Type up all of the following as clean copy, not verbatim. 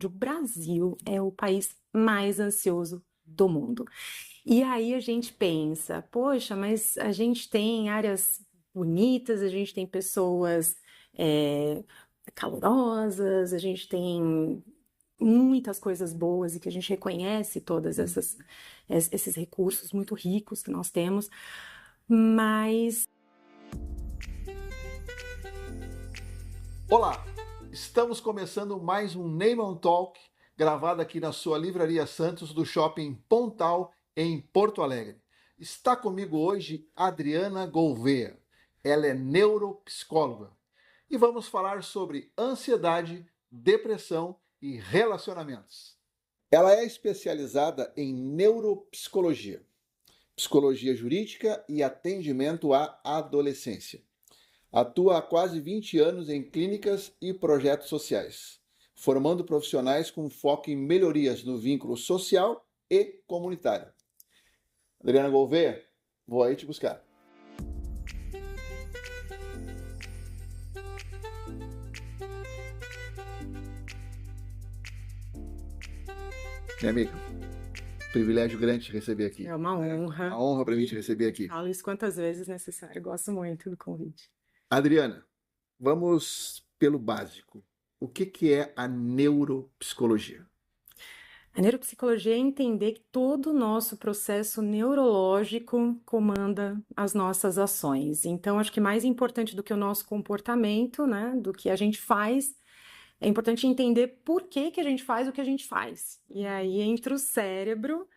O Brasil é o país mais ansioso do mundo. E aí a gente pensa, poxa, mas a gente tem áreas bonitas, a gente tem pessoas calorosas, a gente tem muitas coisas boas e que a gente reconhece todas esses recursos muito ricos que nós temos, mas Olá, estamos começando mais um Name on Talk, gravado aqui na sua Livraria Santos do Shopping Pontal, em Porto Alegre. Está comigo hoje Adriana Gouveia. Ela é neuropsicóloga e vamos falar sobre ansiedade, depressão e relacionamentos. Ela é especializada em neuropsicologia, psicologia jurídica e atendimento à adolescência. Atua há quase 20 anos em clínicas e projetos sociais, formando profissionais com foco em melhorias no vínculo social e comunitário. Adriana Gouveia, vou aí te buscar. Minha amiga, privilégio grande te receber aqui. é uma honra. A honra para mim te receber aqui. Falo isso quantas vezes necessário. Gosto muito do convite. Adriana, vamos pelo básico. O que é a neuropsicologia? A neuropsicologia é entender que todo o nosso processo neurológico comanda as nossas ações. Então, acho que mais importante do que o nosso comportamento, né, do que a gente faz, é importante entender por que a gente faz o que a gente faz. E aí entra o cérebro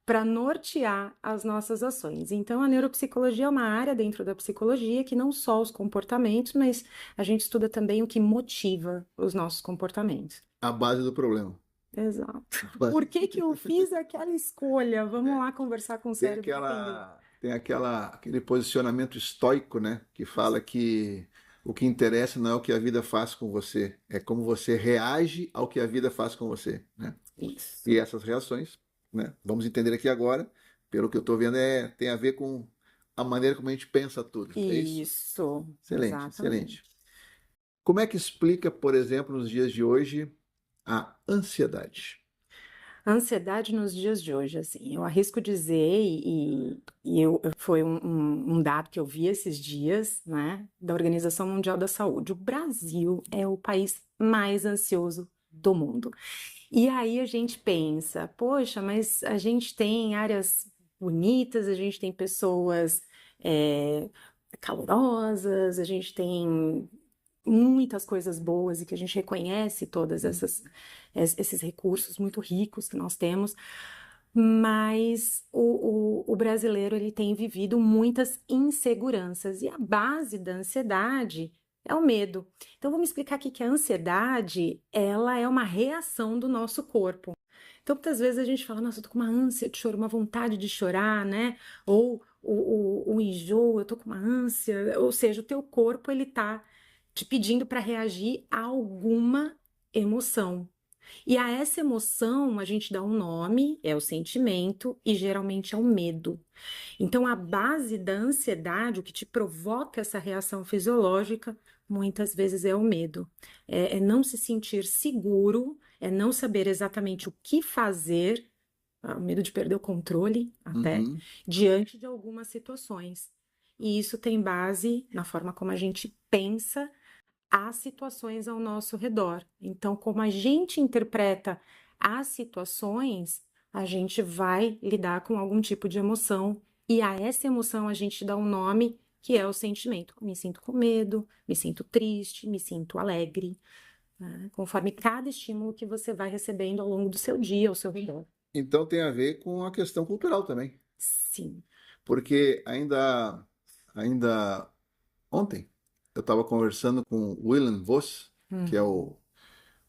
para nortear as nossas ações. Então, a neuropsicologia é uma área dentro da psicologia que não só os comportamentos, mas a gente estuda também o que motiva os nossos comportamentos. A base do problema. Exato. Por que eu fiz aquela escolha? Vamos lá conversar com o Tem cérebro e entender. aquele posicionamento estoico, né? Que fala que o que interessa não é o que a vida faz com você, é como você reage ao que a vida faz com você, né? Isso. E essas reações, né? Vamos entender aqui agora, pelo que eu estou vendo, tem a ver com a maneira como a gente pensa tudo. É isso? Isso. Excelente, Exatamente. excelente. Como é que explica, por exemplo, nos dias de hoje, a ansiedade? A ansiedade nos dias de hoje, assim, eu arrisco dizer, foi um dado que eu vi esses dias, né, da Organização Mundial da Saúde. O Brasil é o país mais ansioso do mundo. E aí a gente pensa, poxa, mas a gente tem áreas bonitas, a gente tem pessoas calorosas, a gente tem muitas coisas boas e que a gente reconhece todas esses recursos muito ricos que nós temos, mas o brasileiro ele tem vivido muitas inseguranças e a base da ansiedade é o medo. Então vamos explicar aqui que a ansiedade ela é uma reação do nosso corpo. Então, muitas vezes a gente fala, nossa, eu tô com uma ânsia de chorar, uma vontade de chorar, né? Ou o enjoo, eu tô com uma ânsia, ou seja, o teu corpo ele tá te pedindo para reagir a alguma emoção. E a essa emoção a gente dá um nome, é o sentimento, e geralmente é o medo. Então, a base da ansiedade, o que te provoca essa reação fisiológica, muitas vezes é o medo. É não se sentir seguro, é não saber exatamente o que fazer, o medo de perder o controle até, diante de algumas situações. E isso tem base na forma como a gente pensa as situações ao nosso redor. Então, como a gente interpreta as situações, a gente vai lidar com algum tipo de emoção e a essa emoção a gente dá um nome que é o sentimento. Me sinto com medo, me sinto triste, me sinto alegre, né? Conforme cada estímulo que você vai recebendo ao longo do seu dia, ao seu redor. Então tem a ver com a questão cultural também. Sim. Porque ainda ontem eu estava conversando com o Willem Vos, que é o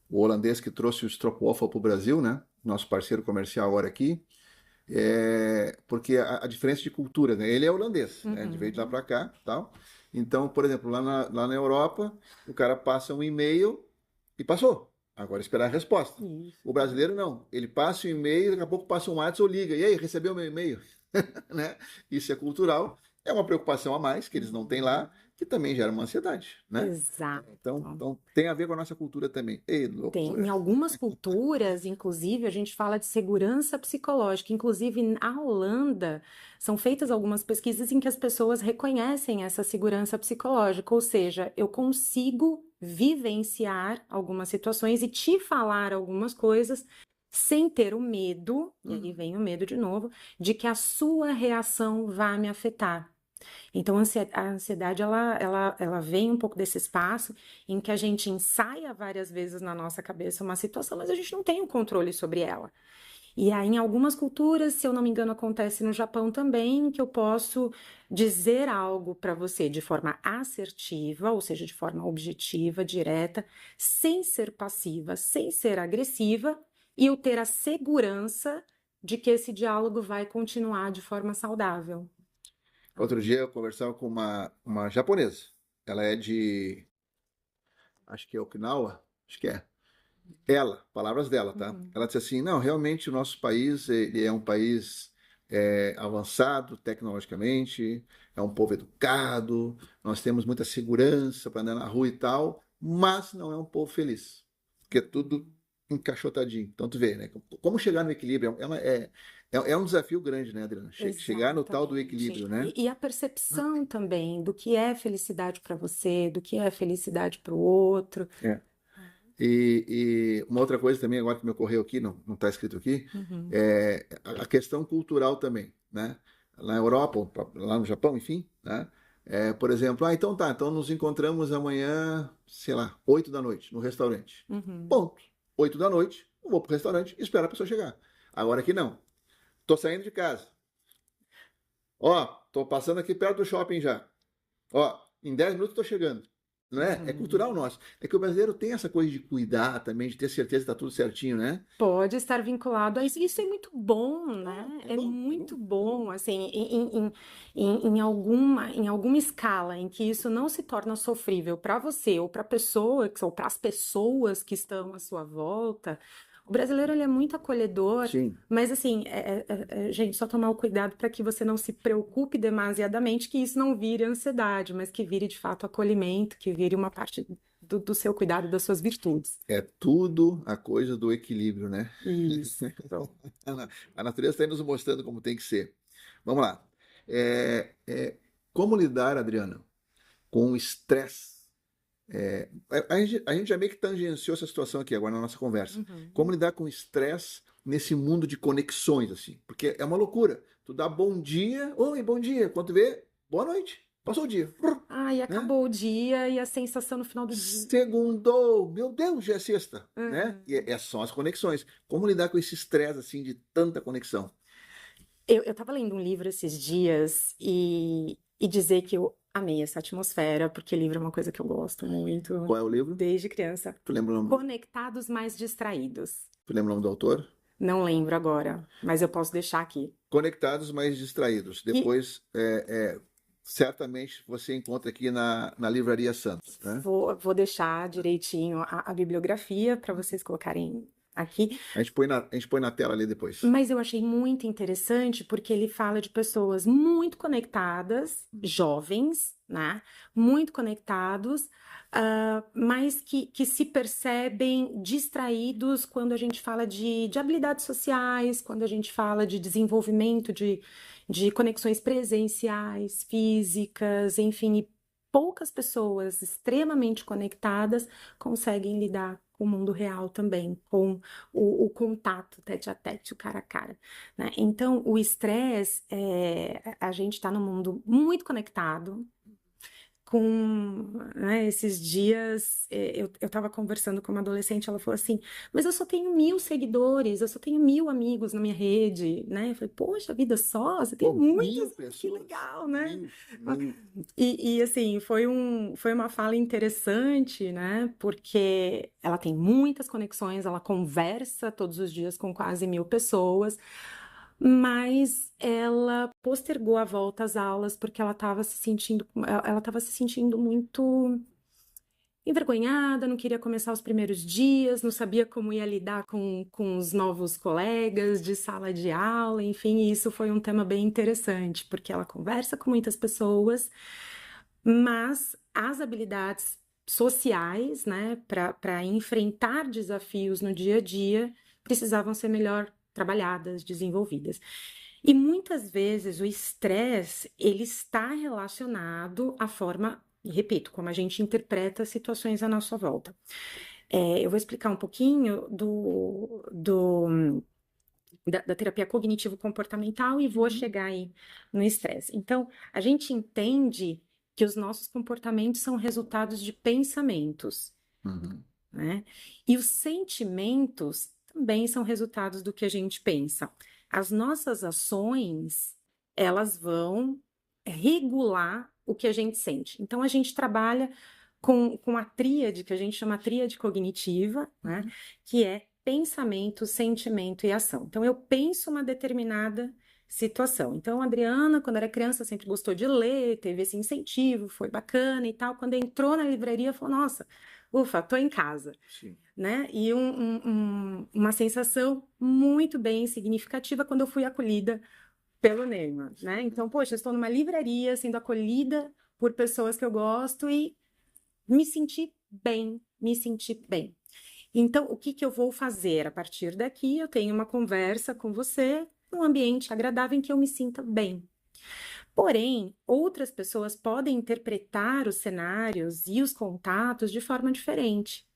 holandês que trouxe o stroopwafel para o Brasil, né? Nosso parceiro comercial agora aqui. Porque a diferença de cultura, né? Ele é holandês, né? Ele veio de lá para cá, tal. Então, por exemplo, lá na Europa, o cara passa um e-mail e passou. Agora esperar a resposta. Isso. O brasileiro não. Ele passa o e-mail, daqui a pouco passa um WhatsApp ou liga. E aí, recebeu meu e-mail? Né? Isso é cultural. É uma preocupação a mais que eles não têm lá, que também gera uma ansiedade, né? Exato. Então tem a ver com a nossa cultura também. Ei, Tem. loucura. Em algumas culturas, inclusive, a gente fala de segurança psicológica. Inclusive, na Holanda, são feitas algumas pesquisas em que as pessoas reconhecem essa segurança psicológica, ou seja, eu consigo vivenciar algumas situações e te falar algumas coisas sem ter o medo, e aí vem o medo de novo, de que a sua reação vá me afetar. Então, a ansiedade, ela vem um pouco desse espaço em que a gente ensaia várias vezes na nossa cabeça uma situação, mas a gente não tem o controle sobre ela. E aí, em algumas culturas, se eu não me engano, acontece no Japão também, que eu posso dizer algo para você de forma assertiva, ou seja, de forma objetiva, direta, sem ser passiva, sem ser agressiva, e eu ter a segurança de que esse diálogo vai continuar de forma saudável. Outro dia eu conversava com uma japonesa. Ela é de, acho que é Okinawa, acho que é. Ela, palavras dela, tá? Ela disse assim, não, realmente o nosso país, ele é um país avançado tecnologicamente, é um povo educado, nós temos muita segurança para andar na rua e tal, mas não é um povo feliz, porque é tudo encaixotadinho. Então tu vê, né? Como chegar no equilíbrio é um desafio grande, né, Adriana? Chegar no tal do equilíbrio, né? E a percepção também do que é felicidade para você, do que é felicidade para o outro. É. E uma outra coisa também, agora que me ocorreu aqui, não está escrito aqui, é a questão cultural também, né? Na Europa, ou lá no Japão, enfim, né? Por exemplo, então tá, então nos encontramos amanhã, sei lá, 8 da noite, no restaurante. Ponto. 8 da noite, eu vou pro restaurante e espero a pessoa chegar. Agora aqui não. Tô saindo de casa. Ó, tô passando aqui perto do shopping já. Ó, em 10 minutos tô chegando. Não é? É cultural nosso. É que o brasileiro tem essa coisa de cuidar também, de ter certeza que tá tudo certinho, né? Pode estar vinculado a isso. Isso é muito bom, né? É muito bom, assim, em alguma escala em que isso não se torna sofrível para você ou para pessoa, ou para as pessoas que estão à sua volta. O brasileiro ele é muito acolhedor, Sim. mas assim, gente, só tomar o cuidado para que você não se preocupe demasiadamente, que isso não vire ansiedade, mas que vire de fato acolhimento, que vire uma parte do seu cuidado, das suas virtudes. É tudo a coisa do equilíbrio, né? Isso. A natureza está nos mostrando como tem que ser. Vamos lá. Como lidar, Adriana, com o estresse? A gente já meio que tangenciou essa situação aqui agora na nossa conversa. Como lidar com o estresse nesse mundo de conexões, assim? Porque é uma loucura. Tu dá bom dia, oi, bom dia. Quando tu vê, boa noite. Passou o dia. Ai, Né? acabou o dia e a sensação no final do dia. Segundou, meu Deus, já é sexta, né? E são as conexões. Como lidar com esse estresse, assim, de tanta conexão? Eu tava lendo um livro esses dias e dizer que eu amei essa atmosfera, porque livro é uma coisa que eu gosto muito Qual é o livro? desde criança. Tu lembra o nome, Conectados mais distraídos. tu lembra o nome do autor? Não lembro agora, mas eu posso deixar aqui. Conectados, mas distraídos. E Depois, certamente você encontra aqui na Livraria Santos, né? vou deixar direitinho a bibliografia para vocês colocarem aqui. A gente põe na tela ali depois. Mas eu achei muito interessante porque ele fala de pessoas muito conectadas, jovens, né? Muito conectados, mas que se percebem distraídos quando a gente fala de habilidades sociais, quando a gente fala de desenvolvimento de conexões presenciais, físicas, enfim, e poucas pessoas extremamente conectadas conseguem lidar com o mundo real também, com o contato tete a tete, o cara a cara, né? Então, o estresse, a gente está num mundo muito conectado, né, esses dias eu estava conversando com uma adolescente, ela falou assim, mas eu só tenho 1.000 seguidores, eu só tenho 1.000 amigos na minha rede, né? Eu falei, poxa, vida só, você tem muitos, que legal, né? E assim, foi uma fala interessante, né? Porque ela tem muitas conexões, ela conversa todos os dias com quase 1.000 pessoas, mas ela postergou a volta às aulas porque ela estava se sentindo muito envergonhada, não queria começar os primeiros dias, não sabia como ia lidar com os novos colegas de sala de aula, enfim, e isso foi um tema bem interessante, porque ela conversa com muitas pessoas, mas as habilidades sociais, né, para enfrentar desafios no dia a dia, precisavam ser melhor trabalhadas, desenvolvidas. E muitas vezes o estresse, ele está relacionado à forma, repito, como a gente interpreta situações à nossa volta. Eu vou explicar um pouquinho da terapia cognitivo-comportamental e vou chegar aí no estresse. Então, a gente entende que os nossos comportamentos são resultados de pensamentos, Uhum. né? E os sentimentos também são resultados do que a gente pensa. As nossas ações, elas vão regular o que a gente sente. Então, a gente trabalha com a tríade, que a gente chama tríade cognitiva, né? Que é pensamento, sentimento e ação. Então, eu penso uma determinada situação. Então, a Adriana, quando era criança, sempre gostou de ler, teve esse incentivo, foi bacana e tal. Quando entrou na livraria, falou: nossa, ufa, tô em casa, Sim. né? E uma sensação muito bem significativa quando eu fui acolhida pelo Neymar, né? Então, poxa, eu estou numa livraria sendo acolhida por pessoas que eu gosto e me senti bem, me senti bem. Então, o que que eu vou fazer? A partir daqui, eu tenho uma conversa com você, num ambiente agradável em que eu me sinta bem. Porém, outras pessoas podem interpretar os cenários e os contatos de forma diferente,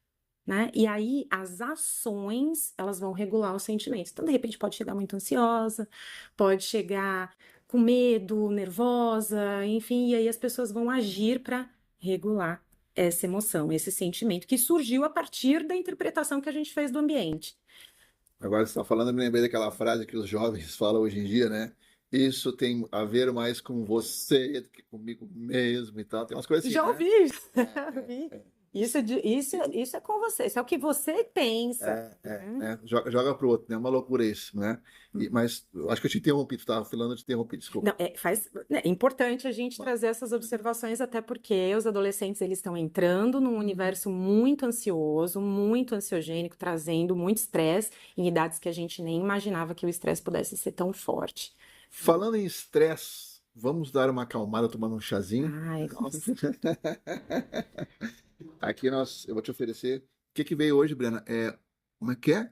né? E aí, as ações, elas vão regular os sentimentos. Então, de repente, pode chegar muito ansiosa, pode chegar com medo, nervosa, enfim, e aí as pessoas vão agir para regular essa emoção, esse sentimento que surgiu a partir da interpretação que a gente fez do ambiente. Agora você está falando, eu me lembrei daquela frase que os jovens falam hoje em dia, né? Isso tem a ver mais com você do que comigo mesmo e tal. Tem umas coisas assim, Já né? ouvi, já É, ouvi. é, Isso é com você, isso é o que você pensa, né? Joga pro outro, né? É uma loucura isso, né? Mas eu acho que eu te interrompi, tu estava falando, eu te interrompi, desculpa. Não, é importante a gente trazer essas observações, até porque os adolescentes eles estão entrando num universo muito ansioso, muito ansiogênico, trazendo muito estresse em idades que a gente nem imaginava que o estresse pudesse ser tão forte. Falando em estresse, vamos dar uma acalmada tomando um chazinho? Ai, nossa. Aqui eu vou te oferecer. O que que veio hoje, Brena? Como é que é?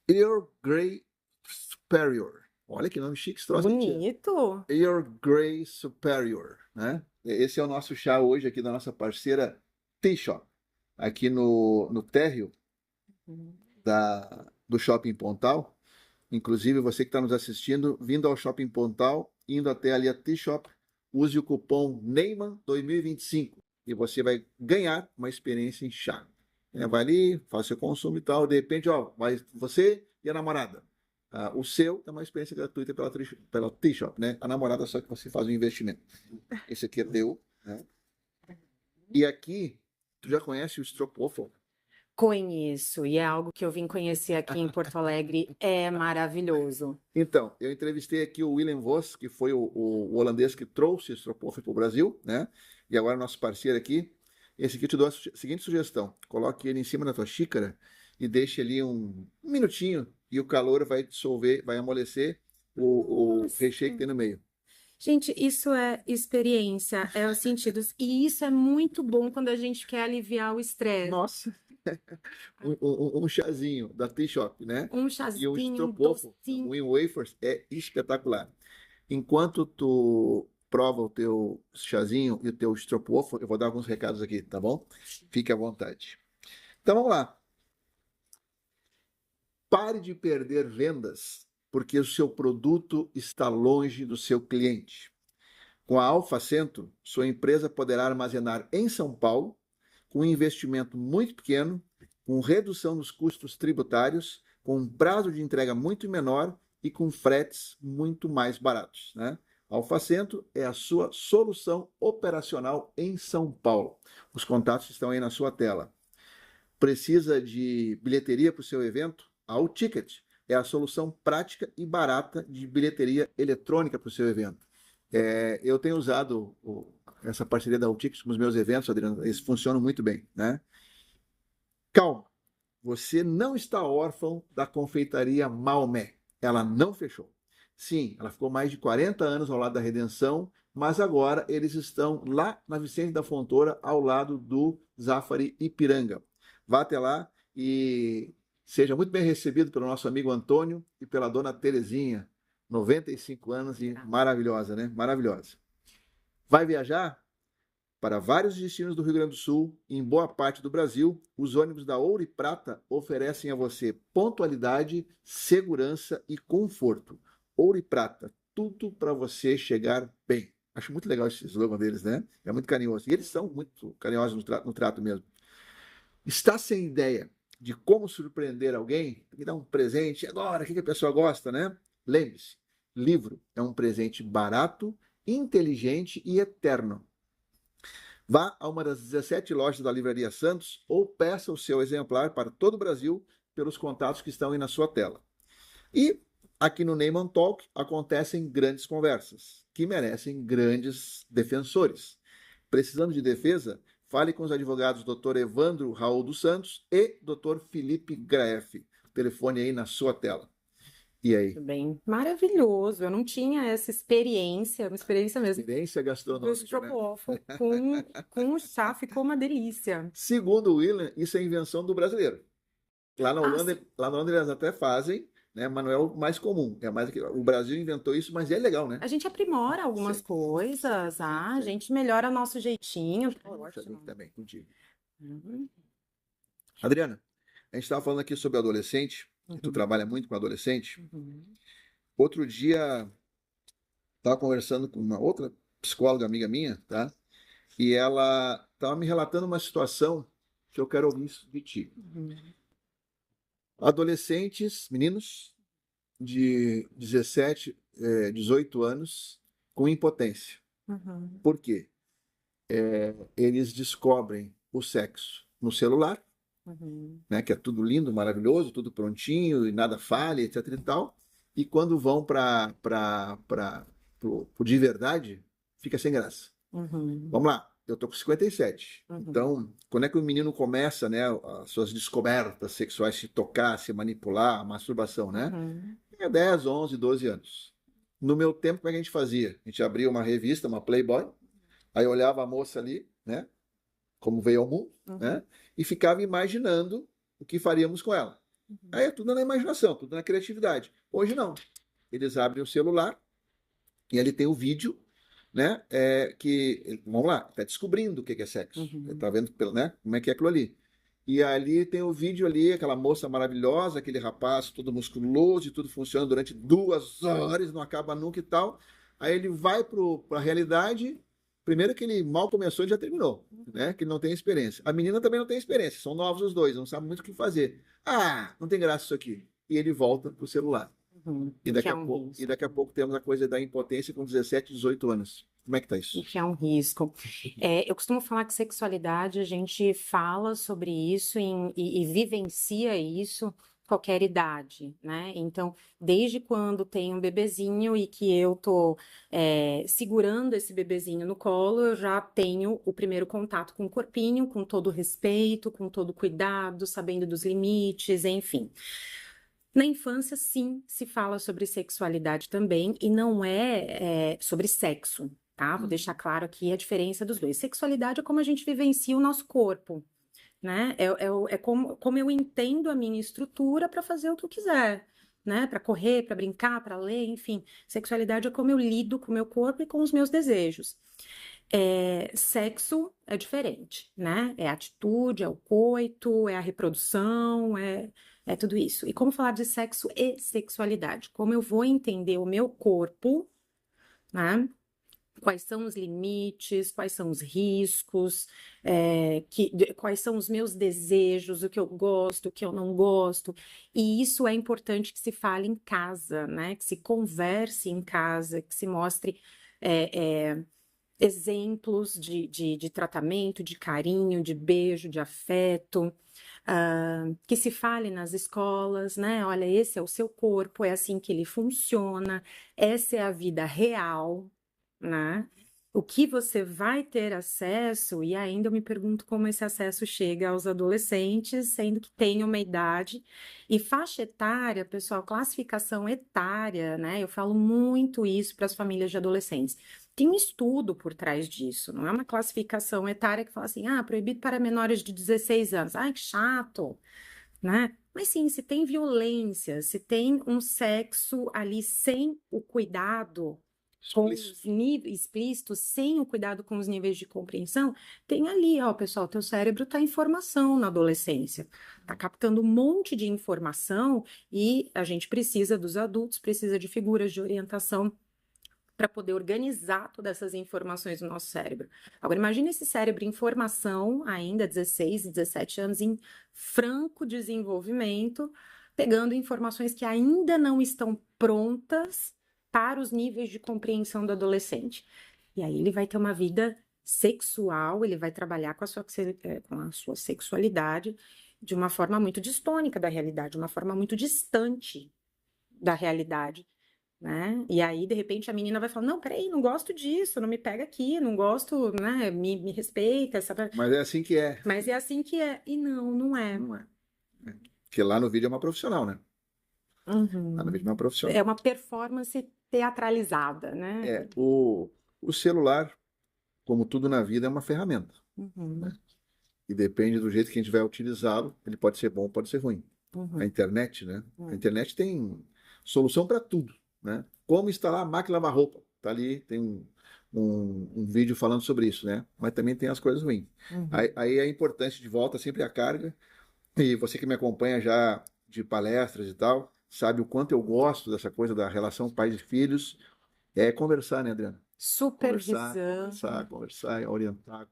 Earl Grey Superior. Olha que nome chique esse troço aqui, tia. Bonito. Earl Grey Superior, né? Esse é o nosso chá hoje aqui da nossa parceira Tea Shop, aqui no térreo do Shopping Pontal. Inclusive, você que está nos assistindo, vindo ao Shopping Pontal, indo até ali a Tea Shop, use o cupom NEYMAN 2025 e você vai ganhar uma experiência em chá. Vai ali, faz seu consumo e tal, de repente, ó, vai você e a namorada. O seu é uma experiência gratuita pela Tea Shop, né? A namorada só que você faz um investimento. Esse aqui é teu, né? E aqui, tu já conhece o Stroopwafel? Conheço, e é algo que eu vim conhecer aqui em Porto Alegre, é maravilhoso. Então, eu entrevistei aqui o Willem Vos, que foi o holandês que trouxe o Stroopwafel para o Brasil, né? E agora nosso parceiro aqui. Esse aqui eu te dou a seguinte sugestão: coloque ele em cima da tua xícara e deixe ali um minutinho e o calor vai dissolver, vai amolecer o recheio que tem no meio. Gente, isso é experiência, é os sentidos. E isso é muito bom quando a gente quer aliviar o estresse. Nossa! Um chazinho da Tea Shop, né? Um E o chazinho, um Stroopwafel, docinho. o Wafers, é espetacular. Enquanto tu prova o teu chazinho e o teu Stroopwafel, eu vou dar alguns recados aqui, tá bom? Fique à vontade. Então vamos lá. Pare de perder vendas porque o seu produto está longe do seu cliente. Com a Alfa Cento, sua empresa poderá armazenar em São Paulo, com um investimento muito pequeno, com redução dos custos tributários, com um prazo de entrega muito menor e com fretes muito mais baratos, né? Alfa Cento é a sua solução operacional em São Paulo. Os contatos estão aí na sua tela. Precisa de bilheteria para o seu evento? A Ticket é a solução prática e barata de bilheteria eletrônica para o seu evento. Eu tenho usado essa parceria da Ticket com os meus eventos, Adriano, eles funcionam muito bem, né? Calma, você não está órfão da confeitaria Maomé. Ela não fechou. Sim, ela ficou mais de 40 anos ao lado da Redenção, mas agora eles estão lá na Vicente da Fontoura, ao lado do Zafari Ipiranga. Vá até lá e seja muito bem recebido pelo nosso amigo Antônio e pela dona Terezinha, 95 anos e maravilhosa, né? Maravilhosa. Vai viajar? Para vários destinos do Rio Grande do Sul e em boa parte do Brasil, os ônibus da Ouro e Prata oferecem a você pontualidade, segurança e conforto. Ouro e Prata, tudo para você chegar bem. Acho muito legal esse slogan deles, né? É muito carinhoso. E eles são muito carinhosos no trato mesmo. Está sem ideia de como surpreender alguém? Me dá um presente agora, o que a pessoa gosta, né? Lembre-se, livro é um presente barato, inteligente e eterno. Vá a uma das 17 lojas da Livraria Santos ou peça o seu exemplar para todo o Brasil pelos contatos que estão aí na sua tela. E aqui no Neyman Talk acontecem grandes conversas que merecem grandes defensores. Precisando de defesa? Fale com os advogados Dr. Evandro Raul dos Santos e Dr. Felipe Graef. Telefone aí na sua tela. E aí? Muito bem, maravilhoso. Eu não tinha essa experiência, uma experiência mesmo. Experiência Do gastronômica, né? estrogonofe com o chá, ficou uma delícia. Segundo o William, isso é invenção do brasileiro. Lá na Ah, Holanda, lá na Holanda eles até fazem, né? Mas não é o mais comum. É mais que o Brasil inventou isso, mas é legal, né? a gente aprimora algumas Sempre, coisas, a gente melhora nosso jeitinho. Puxa vida, também, contigo. Uhum, Adriana, a gente estava falando aqui sobre adolescente, e tu uhum, trabalha muito com adolescente. uhum, Outro dia, estava conversando com uma outra psicóloga amiga minha, tá? E ela estava me relatando uma situação que eu quero ouvir isso de ti. uhum, Adolescentes, meninos de 17, 18 anos com impotência. uhum, Por quê? Eles descobrem o sexo no celular, uhum, né, que é tudo lindo, maravilhoso, tudo prontinho e nada falha, etc e tal. E quando vão para pro de verdade, fica sem graça. uhum, Vamos lá, eu tô com 57. uhum, Então, quando é que o menino começa, né, as suas descobertas sexuais, se tocar, se manipular, a masturbação, né? uhum, Tinha 10, 11, 12 anos. No meu tempo, como é que a gente fazia? A gente abria uma revista, uma Playboy, aí olhava a moça ali, né? Como veio ao mundo, uhum, né? E ficava imaginando o que faríamos com ela. uhum, Aí é tudo na imaginação, tudo na criatividade. Hoje não. Eles abrem o celular e ali tem o vídeo, né? Vamos lá, está descobrindo o que é sexo. uhum. Está vendo, né? Como é que é aquilo ali. E ali tem o vídeo ali, aquela moça maravilhosa, aquele rapaz todo musculoso e tudo funciona durante 2 horas, não acaba nunca e tal. Aí ele vai para a realidade. Primeiro que ele mal começou e já terminou, né? Que ele não tem experiência. A menina também não tem experiência, são novos os dois, não sabem muito o que fazer. Ah, não tem graça isso aqui. E ele volta pro celular. Uhum. E Que daqui é a um pouco, e risco. daqui a pouco temos a coisa da impotência com 17, 18 anos. Como é que tá isso? E que é um risco. Eu costumo falar que sexualidade, a gente fala sobre isso e vivencia isso qualquer idade, né? Então, desde quando tem um bebezinho e que eu tô segurando esse bebezinho no colo, eu já tenho o primeiro contato com o corpinho, com todo o respeito, com todo o cuidado, sabendo dos limites, enfim. Na infância, sim, se fala sobre sexualidade também, e não é sobre sexo, tá? Vou deixar claro aqui a diferença dos dois. Sexualidade é como a gente vivencia o nosso corpo, né? É como eu entendo a minha estrutura para fazer o que eu quiser, né? Para correr, para brincar, para ler, enfim. Sexualidade é como eu lido com o meu corpo e com os meus desejos. Sexo é diferente, né? É a atitude, é o coito, é a reprodução, é tudo isso. E como falar de sexo e sexualidade? Como eu vou entender o meu corpo, né? Quais são os limites, quais são os riscos, quais são os meus desejos, o que eu gosto, o que eu não gosto. E isso é importante que se fale em casa, né? Que se converse em casa, que se mostre. Exemplos de tratamento, de carinho, de beijo, de afeto, que se fale nas escolas, né? Olha, esse é o seu corpo, é assim que ele funciona, essa é a vida real, né? o que você vai ter acesso, e ainda eu me pergunto como esse acesso chega aos adolescentes, sendo que tem uma idade. E faixa etária, pessoal, classificação etária, né? Eu falo muito isso para as famílias de adolescentes. Tem um estudo por trás disso, não é uma classificação etária que fala assim, proibido para menores de 16 anos. Ai, que chato, né? Mas sim, se tem violência, se tem um sexo ali sem o cuidado com os níveis explícitos, sem o cuidado com os níveis de compreensão, tem ali, ó, pessoal, teu cérebro está em formação na adolescência, está captando um monte de informação e a gente precisa dos adultos, precisa de figuras de orientação para poder organizar todas essas informações no nosso cérebro. Agora, imagine esse cérebro em formação, ainda 16, 17 anos, em franco desenvolvimento, pegando informações que ainda não estão prontas para os níveis de compreensão do adolescente. E aí ele vai ter uma vida sexual, ele vai trabalhar com a sua sexualidade de uma forma muito distônica da realidade, uma forma muito distante da realidade, né? E aí, de repente, a menina vai falar, não, peraí, não gosto disso, não me pega aqui, não gosto, né? Me respeita. Mas é assim que é. Mas é assim que é. E não é. Não é. Porque lá no vídeo é uma profissional, né? Uhum. Lá no vídeo é uma profissional. É uma performance teatralizada, né? O celular, como tudo na vida, é uma ferramenta. Uhum. Né? E depende do jeito que a gente vai utilizá-lo, ele pode ser bom, pode ser ruim. Uhum. A internet, né? A internet tem solução para tudo, né? Como instalar a máquina lavar roupa. Tá ali, tem um vídeo falando sobre isso, né? Mas também tem as coisas ruins. Uhum. Aí é importante, de volta, sempre a carga. E você que me acompanha já de palestras e tal, sabe o quanto eu gosto dessa coisa da relação pais e filhos. É conversar, né, Adriana? Supervisão. Conversar, orientar,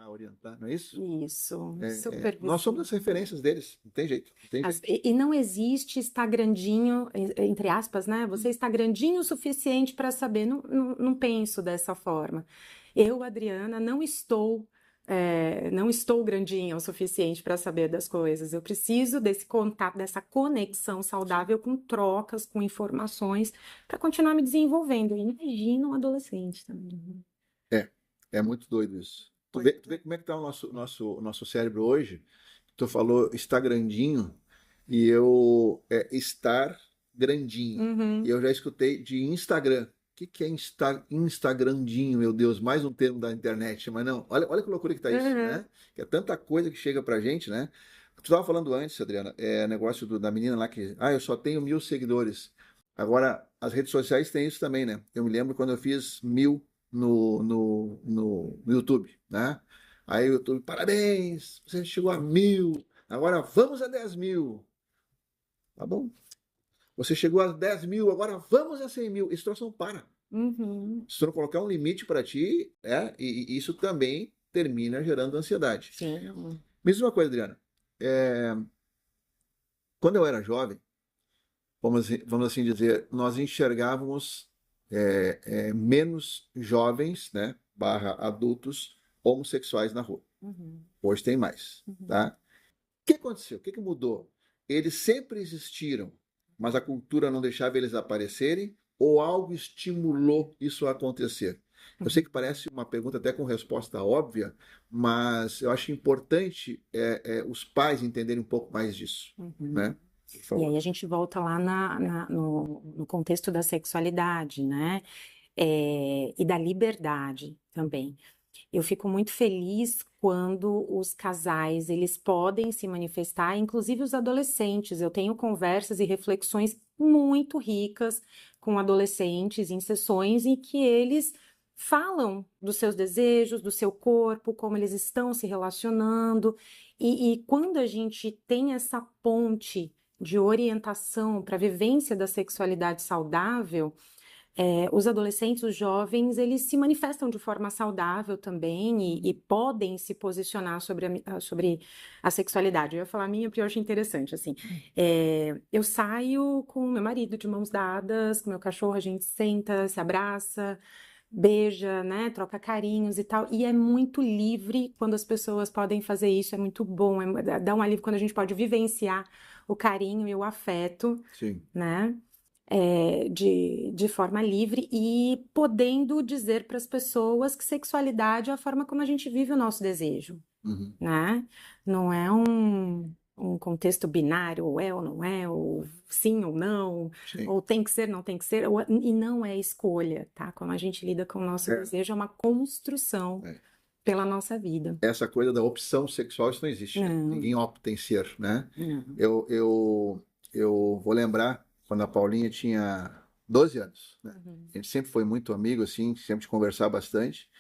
orientar, não é isso? Isso, Nós supervisão. somos as referências deles, não tem jeito. E não existe estar grandinho, entre aspas, né? Você está grandinho o suficiente para saber. Não penso dessa forma. Eu, Adriana, não estou grandinha o suficiente para saber das coisas. Eu preciso desse contato, dessa conexão saudável com trocas, com informações, para continuar me desenvolvendo. Imagina um adolescente também. É muito doido isso. Tu vê como é que tá o nosso cérebro hoje? Tu falou está grandinho e estar grandinho. Uhum. E eu já escutei de Instagram. O que é Instagrandinho, meu Deus? Mais um termo da internet. Mas não, olha que loucura que tá isso, né? Que é tanta coisa que chega pra gente, né? Tu estava falando antes, Adriana, negócio da menina lá que, eu só tenho 1.000 seguidores. Agora, as redes sociais têm isso também, né? Eu me lembro quando eu fiz 1.000 no YouTube, né? Aí o YouTube, parabéns, você chegou a 1.000, agora vamos a 10.000. Tá bom. Você chegou a 10.000, agora vamos a 100.000. Esse troço não para. Uhum. Se tu não colocar um limite para ti, e isso também termina gerando ansiedade. Sim. Me diz uma coisa, Adriana. Quando eu era jovem, vamos assim dizer, nós enxergávamos menos jovens, né, / adultos homossexuais na rua. Uhum. Hoje tem mais, tá? O que aconteceu? O que mudou? Eles sempre existiram, mas a cultura não deixava eles aparecerem ou algo estimulou isso a acontecer? Eu sei que parece uma pergunta até com resposta óbvia, mas eu acho importante os pais entenderem um pouco mais disso, né? E aí a gente volta lá no contexto da sexualidade, né? E da liberdade também. Eu fico muito feliz quando os casais, eles podem se manifestar, inclusive os adolescentes. Eu tenho conversas e reflexões muito ricas com adolescentes em sessões em que eles falam dos seus desejos, do seu corpo, como eles estão se relacionando. E quando a gente tem essa ponte de orientação para a vivência da sexualidade saudável, os adolescentes, os jovens, eles se manifestam de forma saudável também e podem se posicionar sobre a sexualidade. Eu ia falar a minha, porque eu acho interessante, assim. Eu saio com meu marido de mãos dadas, com meu cachorro, a gente senta, se abraça, beija, né, troca carinhos e tal, e é muito livre quando as pessoas podem fazer isso, é muito bom, dá um alívio quando a gente pode vivenciar o carinho e o afeto, Sim. né? de forma livre e podendo dizer para as pessoas que sexualidade é a forma como a gente vive o nosso desejo, Uhum. né? Não é um contexto binário, ou é ou não é, ou sim ou não, Sim. ou tem que ser, não tem que ser, e não é escolha, tá? Como a gente lida com o nosso desejo é uma construção É. pela nossa vida. Essa coisa da opção sexual, isso não existe, né? Não, Ninguém opta em ser, né? não. Eu vou lembrar quando a Paulinha tinha 12 anos, né? Uhum. A gente sempre foi muito amigo, assim, sempre de conversar bastante.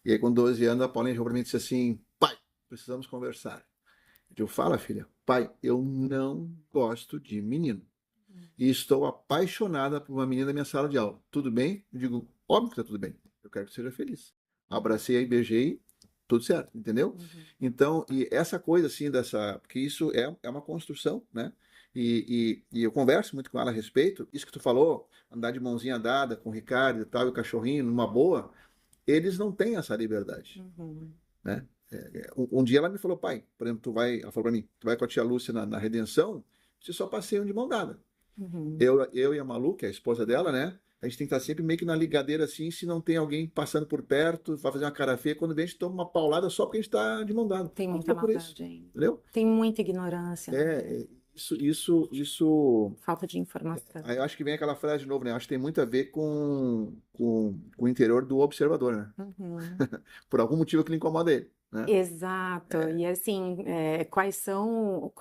E aí, com 12 anos, a Paulinha chegou para mim e disse assim: pai, precisamos conversar. Eu falo, filha, pai, eu não gosto de menino. E estou apaixonada por uma menina da minha sala de aula. Tudo bem? Eu digo, óbvio que tá tudo bem. Eu quero que seja feliz. Abracei aí, beijei, tudo certo, entendeu? Uhum. Então, e essa coisa assim dessa, porque isso é uma construção, né? E eu converso muito com ela a respeito. Isso que tu falou, andar de mãozinha dada com o Ricardo e tal, e o cachorrinho, numa boa, eles não têm essa liberdade, Uhum. né? Um dia ela me falou, pai, por exemplo, ela falou para mim, tu vai com a tia Lúcia na Redenção, vocês só passeiam de mão dada. Uhum. Eu e a Malu, que é a esposa dela, né? A gente tem que estar sempre meio que na ligadeira assim, se não tem alguém passando por perto, vai fazer uma cara feia, quando vem a gente toma uma paulada só porque a gente está de mão dada. Tem Não muita foi por isso, maldade ainda. entendeu? Tem muita ignorância, né? Isso. Falta de informação. Aí eu acho que vem aquela frase de novo, né? Acho que tem muito a ver com o interior do observador, né? Uhum. Por algum motivo que lhe incomoda ele, né? Exato. E assim, quais são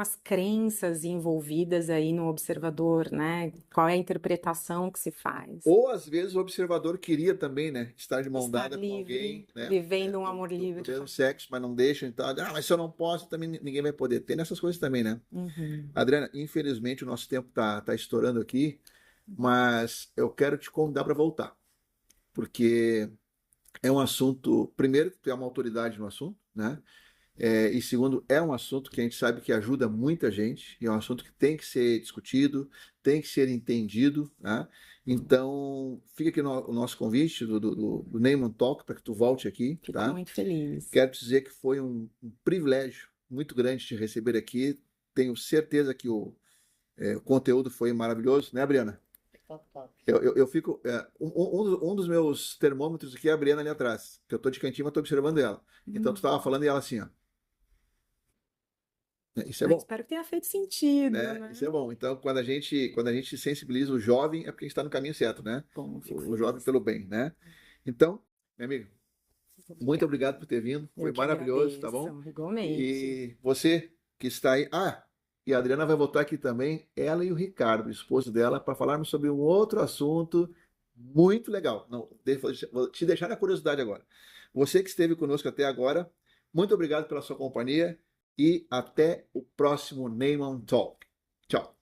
as crenças envolvidas aí no observador, né? Qual é a interpretação que se faz? Ou às vezes o observador queria também, né? Estar de mão Estar dada com alguém, livre, né? vivendo um amor livre. Do mesmo sexo, mas não deixa e tal. Ah, mas se eu não posso, também ninguém vai poder. Tem nessas coisas também, né? Uhum. Adriana, infelizmente o nosso tempo tá estourando aqui, mas eu quero te convidar para voltar, porque é um assunto, primeiro, que tu é uma autoridade no assunto, né? E segundo, é um assunto que a gente sabe que ajuda muita gente, e é um assunto que tem que ser discutido, tem que ser entendido, né? Então, fica aqui o nosso convite do Neyman Talk para que tu volte aqui, Fico tá? muito feliz. Quero te dizer que foi um privilégio muito grande te receber aqui. Tenho certeza que o conteúdo foi maravilhoso, né, Briana? Eu fico. Um dos meus termômetros aqui é a Briana ali atrás, que eu tô de cantinho, mas tô observando ela. Então tu estava falando e ela assim, ó. Isso é Eu bom, espero que tenha feito sentido, né? né? Isso é bom. Então, quando a gente sensibiliza o jovem, é porque a gente está no caminho certo, né? Bom, fico O jovem feliz. pelo bem, né? Então, meu amigo, muito Obrigada. obrigado por ter vindo. Foi Eu que maravilhoso, tá bom? agradeço, igualmente. E você que está aí. Ah, e a Adriana vai voltar aqui também, ela e o Ricardo, o esposo dela, para falarmos sobre um outro assunto muito legal. Não, vou te deixar na curiosidade agora. Você que esteve conosco até agora, muito obrigado pela sua companhia e até o próximo Neyman Talk. Tchau.